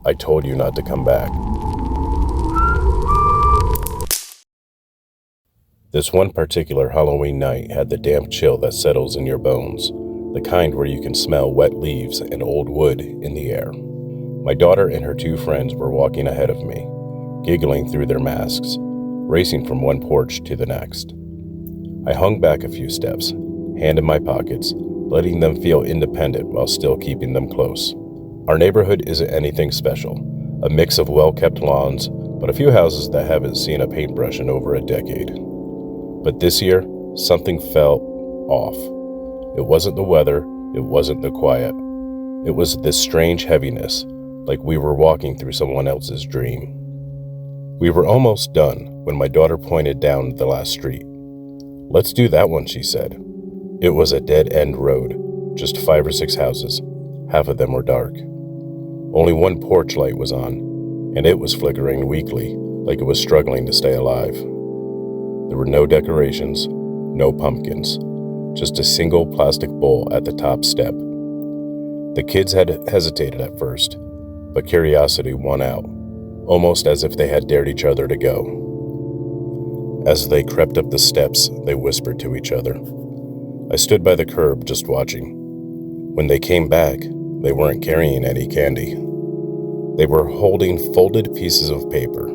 I told you not to come back. This one particular Halloween night had the damp chill that settles in your bones, the kind where you can smell wet leaves and old wood in the air. My daughter and her two friends were walking ahead of me, giggling through their masks, racing from one porch to the next. I hung back a few steps, hand in my pockets, letting them feel independent while still keeping them close. Our neighborhood isn't anything special, a mix of well-kept lawns, but a few houses that haven't seen a paintbrush in over a decade. But this year, something felt off. It wasn't the weather, it wasn't the quiet. It was this strange heaviness, like we were walking through someone else's dream. We were almost done when my daughter pointed down the last street. "Let's do that one," she said. It was a dead-end road, just 5 or 6 houses. Half of them were dark. Only one porch light was on, and it was flickering weakly, like it was struggling to stay alive. There were no decorations, no pumpkins, just a single plastic bowl at the top step. The kids had hesitated at first, but curiosity won out, almost as if they had dared each other to go. As they crept up the steps, they whispered to each other. I stood by the curb just watching. When they came back, they weren't carrying any candy. They were holding folded pieces of paper.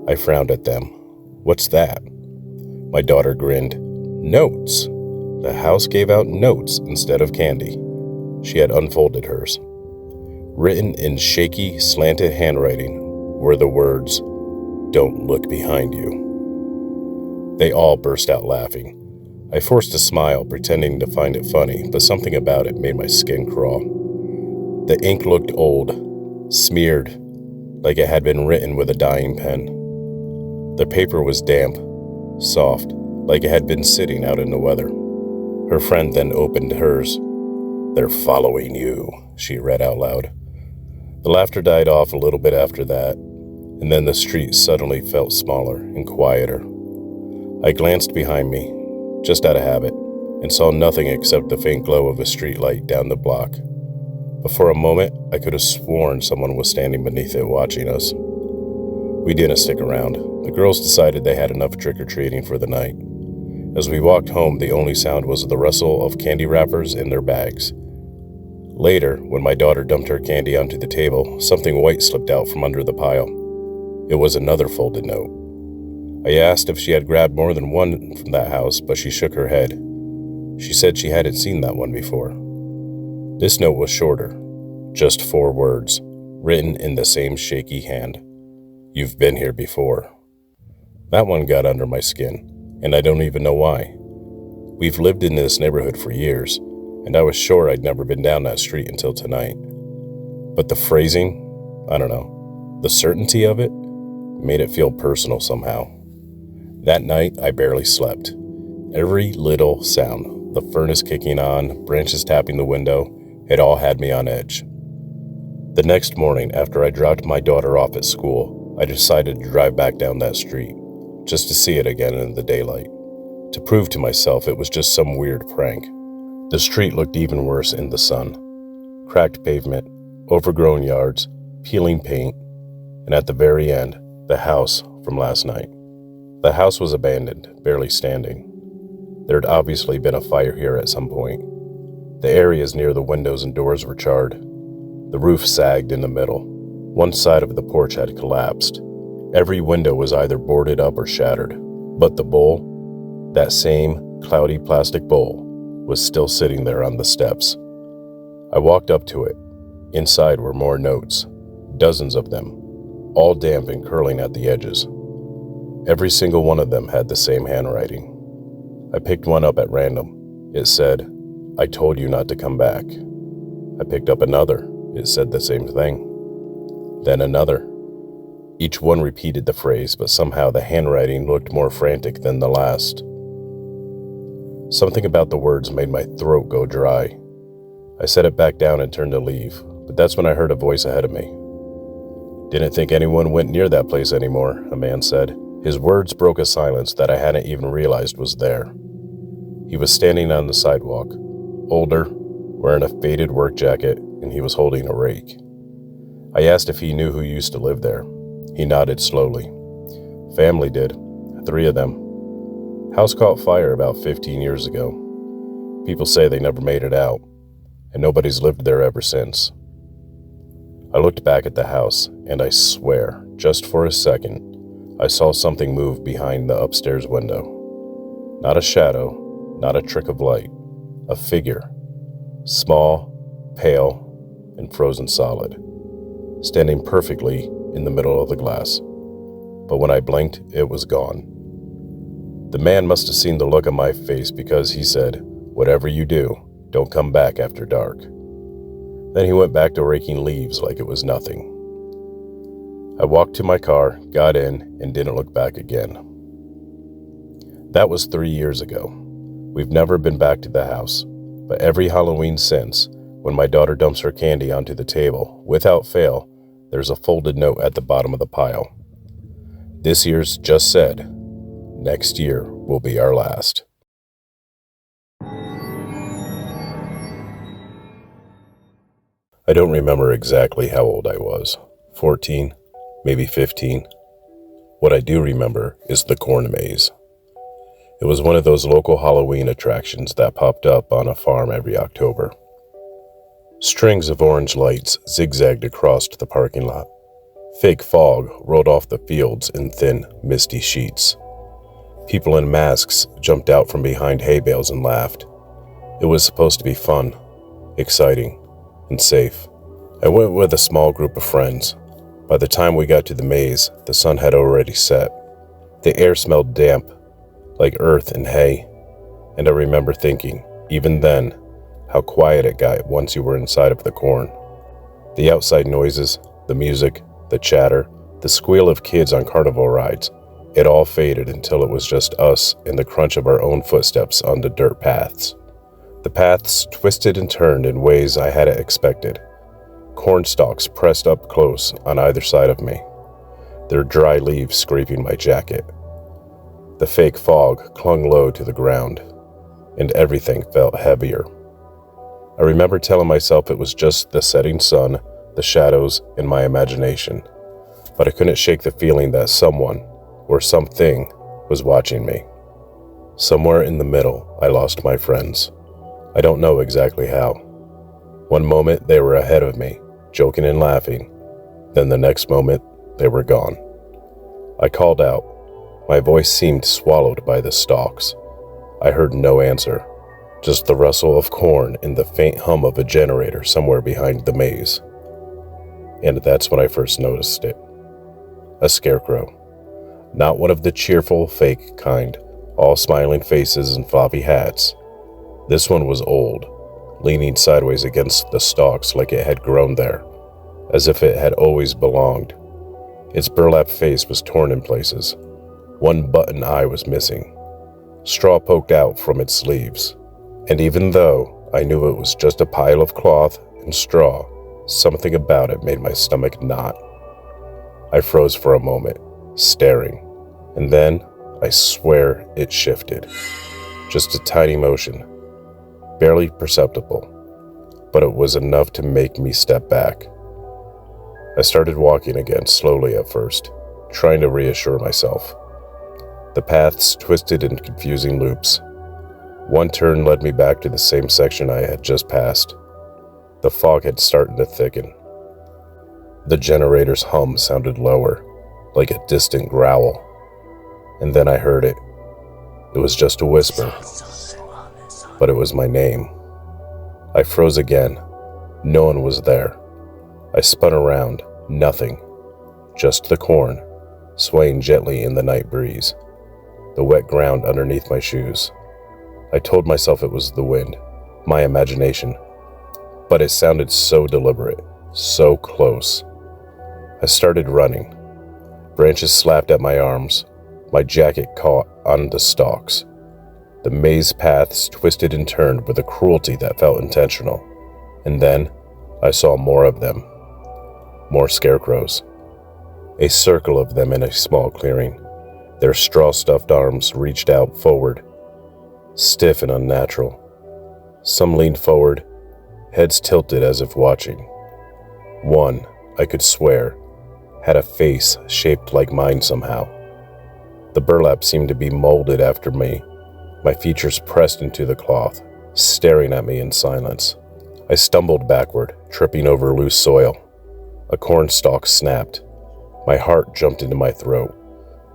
I frowned at them. "What's that?" My daughter grinned. "Notes." The house gave out notes instead of candy. She had unfolded hers. Written in shaky, slanted handwriting were the words, "Don't look behind you." They all burst out laughing. I forced a smile, pretending to find it funny, but something about it made my skin crawl. The ink looked old, smeared, like it had been written with a dying pen. The paper was damp, soft, like it had been sitting out in the weather. Her friend then opened hers. "They're following you," she read out loud. The laughter died off a little bit after that, and then the street suddenly felt smaller and quieter. I glanced behind me, just out of habit, and saw nothing except the faint glow of a street light down the block. But for a moment, I could have sworn someone was standing beneath it watching us. We didn't stick around. The girls decided they had enough trick-or-treating for the night. As we walked home, the only sound was the rustle of candy wrappers in their bags. Later, when my daughter dumped her candy onto the table, something white slipped out from under the pile. It was another folded note. I asked if she had grabbed more than one from that house, but she shook her head. She said she hadn't seen that one before. This note was shorter, just 4 words, written in the same shaky hand. "You've been here before." That one got under my skin, and I don't even know why. We've lived in this neighborhood for years, and I was sure I'd never been down that street until tonight. But the phrasing, I don't know, the certainty of it, made it feel personal somehow. That night, I barely slept. Every little sound, the furnace kicking on, branches tapping the window, it all had me on edge. The next morning, after I dropped my daughter off at school, I decided to drive back down that street, just to see it again in the daylight, to prove to myself it was just some weird prank. The street looked even worse in the sun. Cracked pavement, overgrown yards, peeling paint, and at the very end, the house from last night. The house was abandoned, barely standing. There had obviously been a fire here at some point. The areas near the windows and doors were charred. The roof sagged in the middle. One side of the porch had collapsed. Every window was either boarded up or shattered. But the bowl, that same cloudy plastic bowl, was still sitting there on the steps. I walked up to it. Inside were more notes, dozens of them, all damp and curling at the edges. Every single one of them had the same handwriting. I picked one up at random. It said, "I told you not to come back." I picked up another. It said the same thing. Then another. Each one repeated the phrase, but somehow the handwriting looked more frantic than the last. Something about the words made my throat go dry. I set it back down and turned to leave, but that's when I heard a voice ahead of me. "Didn't think anyone went near that place anymore," a man said. His words broke a silence that I hadn't even realized was there. He was standing on the sidewalk, older, wearing a faded work jacket, and he was holding a rake. I asked if he knew who used to live there. He nodded slowly. Family did. 3 of them. House caught fire about 15 years ago. People say they never made it out, and nobody's lived there ever since. I looked back at the house, and I swear, just for a second, I saw something move behind the upstairs window. Not a shadow, not a trick of light. A figure. Small, pale, and frozen solid. Standing perfectly in the middle of the glass. But when I blinked, it was gone. The man must have seen the look on my face because he said, "Whatever you do, don't come back after dark." Then he went back to raking leaves like it was nothing. I walked to my car, got in, and didn't look back again. That was 3 years ago. We've never been back to the house, but every Halloween since, when my daughter dumps her candy onto the table, without fail, there's a folded note at the bottom of the pile. This year's just said, "Next year will be our last." I don't remember exactly how old I was. 14, maybe 15. What I do remember is the corn maze. It was one of those local Halloween attractions that popped up on a farm every October. Strings of orange lights zigzagged across the parking lot. Fake fog rolled off the fields in thin, misty sheets. People in masks jumped out from behind hay bales and laughed. It was supposed to be fun, exciting, and safe. I went with a small group of friends. By the time we got to the maze, the sun had already set. The air smelled damp, like earth and hay, and I remember thinking, even then, how quiet it got once you were inside of the corn. The outside noises, the music, the chatter, the squeal of kids on carnival rides, it all faded until it was just us and the crunch of our own footsteps on the dirt paths. The paths twisted and turned in ways I hadn't expected. Corn stalks pressed up close on either side of me, their dry leaves scraping my jacket. The fake fog clung low to the ground, and everything felt heavier. I remember telling myself it was just the setting sun, the shadows, and my imagination, but I couldn't shake the feeling that someone, or something, was watching me. Somewhere in the middle, I lost my friends. I don't know exactly how. One moment they were ahead of me, joking and laughing. Then the next moment, they were gone. I called out. My voice seemed swallowed by the stalks. I heard no answer, just the rustle of corn and the faint hum of a generator somewhere behind the maze. And that's when I first noticed it. A scarecrow. Not one of the cheerful, fake kind, all smiling faces and floppy hats. This one was old, leaning sideways against the stalks like it had grown there, as if it had always belonged. Its burlap face was torn in places. One button eye was missing. Straw poked out from its sleeves. And even though I knew it was just a pile of cloth and straw, something about it made my stomach knot. I froze for a moment, staring, and then, I swear, it shifted. Just a tiny motion, barely perceptible, but it was enough to make me step back. I started walking again, slowly at first, trying to reassure myself. The paths twisted in confusing loops. One turn led me back to the same section I had just passed. The fog had started to thicken. The generator's hum sounded lower, like a distant growl. And then I heard it. It was just a whisper, but it was my name. I froze again. No one was there. I spun around. Nothing. Just the corn, swaying gently in the night breeze. The wet ground underneath my shoes. I told myself it was the wind, my imagination. But it sounded so deliberate, so close. I started running. Branches slapped at my arms. My jacket caught on the stalks. The maze paths twisted and turned with a cruelty that felt intentional. And then I saw more of them. More scarecrows. A circle of them in a small clearing. Their straw-stuffed arms reached out forward, stiff and unnatural. Some leaned forward, heads tilted as if watching. One, I could swear, had a face shaped like mine somehow. The burlap seemed to be molded after me, my features pressed into the cloth, staring at me in silence. I stumbled backward, tripping over loose soil. A corn stalk snapped. My heart jumped into my throat.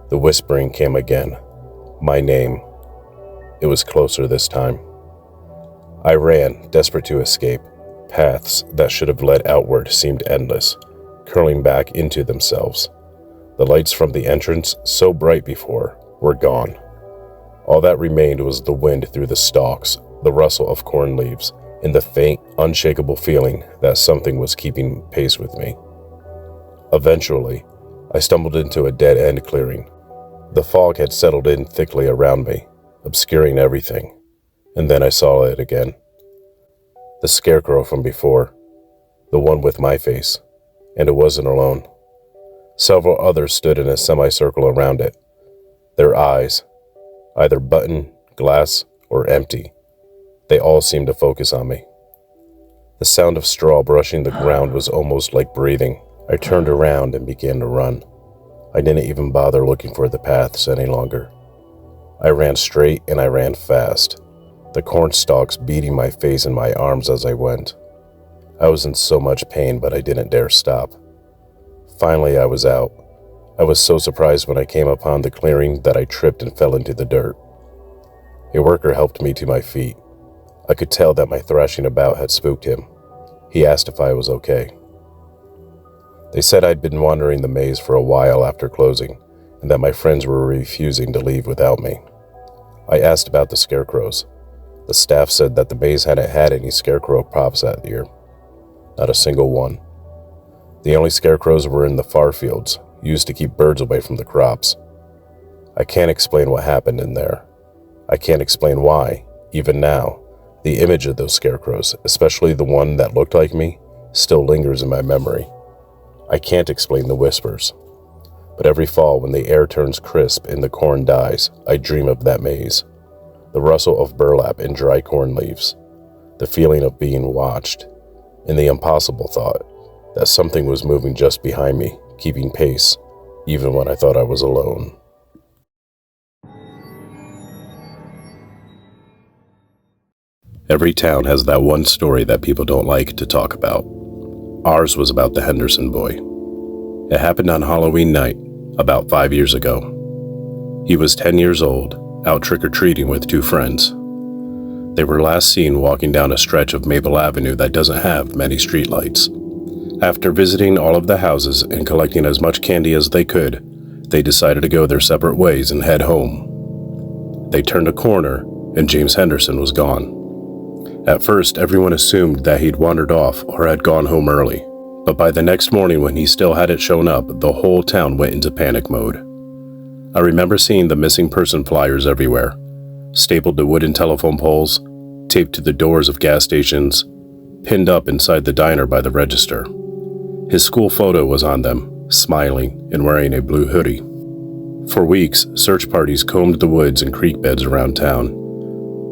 The whispering came again. My name. It was closer this time. I ran, desperate to escape. Paths that should have led outward seemed endless, curling back into themselves. The lights from the entrance, so bright before, were gone. All that remained was the wind through the stalks, the rustle of corn leaves, and the faint, unshakable feeling that something was keeping pace with me. Eventually, I stumbled into a dead-end clearing. The fog had settled in thickly around me, obscuring everything, and then I saw it again. The scarecrow from before, the one with my face, and it wasn't alone. Several others stood in a semicircle around it, their eyes, either button, glass, or empty. They all seemed to focus on me. The sound of straw brushing the ground was almost like breathing. I turned around and began to run. I didn't even bother looking for the paths any longer. I ran straight and I ran fast, the corn stalks beating my face and my arms as I went. I was in so much pain, but I didn't dare stop. Finally, I was out. I was so surprised when I came upon the clearing that I tripped and fell into the dirt. A worker helped me to my feet. I could tell that my thrashing about had spooked him. He asked if I was okay. They said I'd been wandering the maze for a while after closing, and that my friends were refusing to leave without me. I asked about the scarecrows. The staff said that the maze hadn't had any scarecrow props that year. Not a single one. The only scarecrows were in the far fields, used to keep birds away from the crops. I can't explain what happened in there. I can't explain why, even now, the image of those scarecrows, especially the one that looked like me, still lingers in my memory. I can't explain the whispers. But every fall when the air turns crisp and the corn dies, I dream of that maze. The rustle of burlap and dry corn leaves. The feeling of being watched. And the impossible thought that something was moving just behind me, keeping pace, even when I thought I was alone. Every town has that one story that people don't like to talk about. Ours was about the Henderson boy. It happened on Halloween night, about 5 years ago. He was 10 years old, out trick-or-treating with 2 friends. They were last seen walking down a stretch of Maple Avenue that doesn't have many streetlights. After visiting all of the houses and collecting as much candy as they could, they decided to go their separate ways and head home. They turned a corner, and James Henderson was gone. At first, everyone assumed that he'd wandered off or had gone home early, but by the next morning when he still hadn't shown up, the whole town went into panic mode. I remember seeing the missing person flyers everywhere, stapled to wooden telephone poles, taped to the doors of gas stations, pinned up inside the diner by the register. His school photo was on them, smiling and wearing a blue hoodie. For weeks, search parties combed the woods and creek beds around town.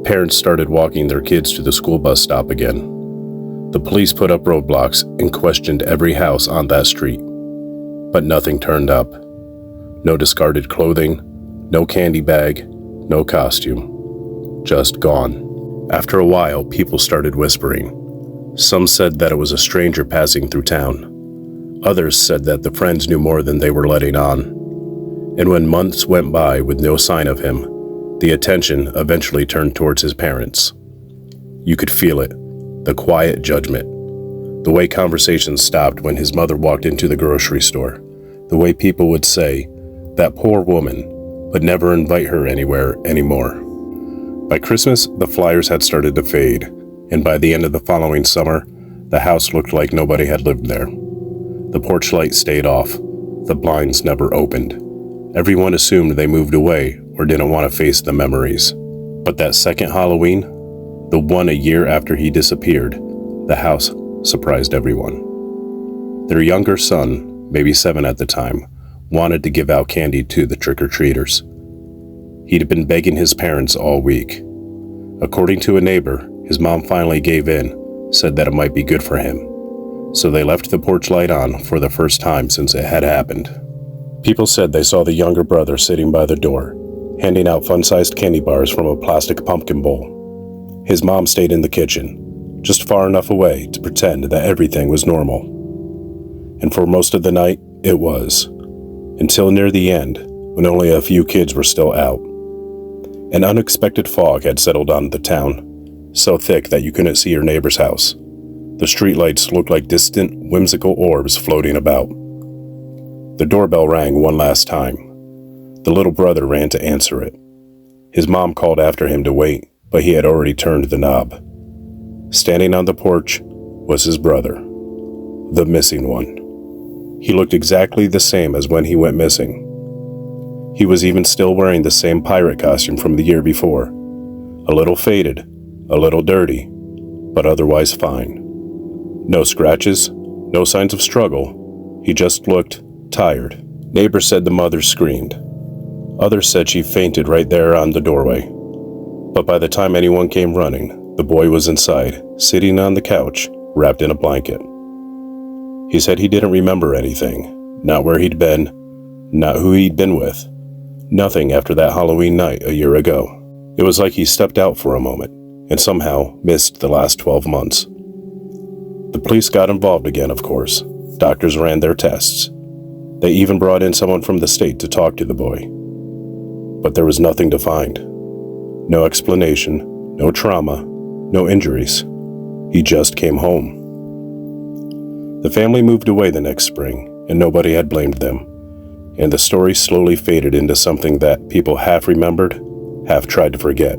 Parents started walking their kids to the school bus stop again. The police put up roadblocks and questioned every house on that street. But nothing turned up. No discarded clothing, no candy bag, no costume. Just gone. After a while, people started whispering. Some said that it was a stranger passing through town. Others said that the friends knew more than they were letting on. And when months went by with no sign of him, the attention eventually turned towards his parents. You could feel it, the quiet judgment. The way conversations stopped when his mother walked into the grocery store. The way people would say, "That poor woman," but never invite her anywhere anymore. By Christmas, the flyers had started to fade, and by the end of the following summer, the house looked like nobody had lived there. The porch light stayed off. The blinds never opened. Everyone assumed they moved away or didn't want to face the memories. But that second Halloween, the one a year after he disappeared, the house surprised everyone. Their younger son, maybe 7 at the time, wanted to give out candy to the trick-or-treaters. He'd been begging his parents all week. According to a neighbor, his mom finally gave in, said that it might be good for him. so they left the porch light on for the first time since it had happened. People said they saw the younger brother sitting by the door, handing out fun-sized candy bars from a plastic pumpkin bowl. His mom stayed in the kitchen, just far enough away to pretend that everything was normal. And for most of the night, it was, until near the end, when only a few kids were still out. An unexpected fog had settled on the town, so thick that you couldn't see your neighbor's house. The streetlights looked like distant, whimsical orbs floating about. The doorbell rang one last time. The little brother ran to answer it. His mom called after him to wait, but he had already turned the knob. Standing on the porch was his brother, the missing one. He looked exactly the same as when he went missing. He was even still wearing the same pirate costume from the year before. A little faded, a little dirty, but otherwise fine. No scratches, no signs of struggle. He just looked tired. Neighbors said the mother screamed. Others said she fainted right there on the doorway. But by the time anyone came running, the boy was inside, sitting on the couch, wrapped in a blanket. He said he didn't remember anything, not where he'd been, not who he'd been with, nothing after that Halloween night a year ago. It was like he stepped out for a moment and somehow missed the last 12 months. The police got involved again, of course. Doctors ran their tests. They even brought in someone from the state to talk to the boy. But there was nothing to find. No explanation, no trauma, no injuries. He just came home. The family moved away the next spring, and nobody had blamed them. And the story slowly faded into something that people half remembered, half tried to forget.